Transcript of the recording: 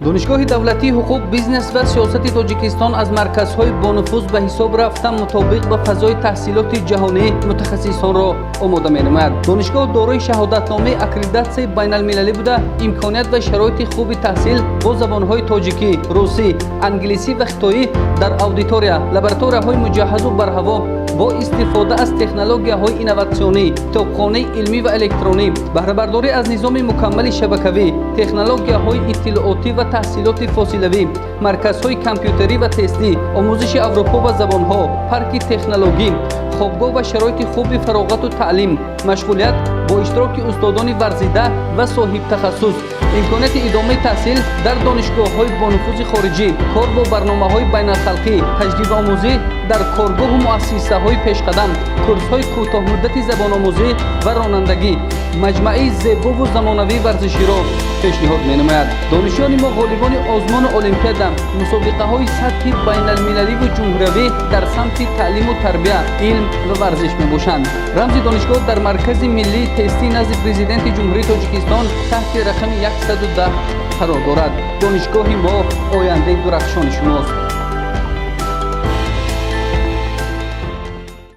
دانشگاه دولتی حقوق بیزنس و سیاست تاجیکستان از مرکزهای با نفوذ به حساب رفته مطابق با فضای تحصیلات جهانی متخصصان را آماده می‌نماید. دانشگاه دارای شهادتنامه اکریدیتاسیون بین‌المللی بوده، امکانات و شرایط خوب تحصیل با زبان‌های تاجیکی، روسی، انگلیسی و خطایی در اودیتوریا، لابراتوری‌های مجهز و برهوا با استفاده از تکنولوژی‌های اینوواسیونی، کتابخانه علمی و الکترونی، بهره برداری از نظام مکمل شبکه‌ای، تکنولوژی‌های اطلاعاتی و تحصیلات فاصله‌ای، مرکزهای کامپیوتری و تستی، آموزش اروپا و زبان‌ها، پارک تکنولوژی، خوابگاه و شرایط خوب فراغت و تعلیم، مشغولیت با اشتراک استادان ورزیده و صاحب تخصص، امکانات ادامه تحصیل در دانشگاه‌های با نفوذ خارجی، کار با برنامه‌های بین‌الخلقی، تجدید آموزی در کارگاه و مؤسسه‌های پیشقدم، کورس‌های کوتاه‌مدت زبان‌آموزی و رانندگی، مجموعه زیبا و زمانوی ورزشی را پیشنهاد می‌نماید. دانشیان ما غالبان آزمون المپیاد، مسابقه‌های سطح بین‌المللی و جمهوری در سمت تعلیم و تربیت، علم و ورزش میباشند. رمز دانشگاه در مرکز ملی تستی نزد پرزیدنت جمهوری تاجیکستان تحت رقم 110 قرار دارد. دانشگاه ما آینده درخشان شماست.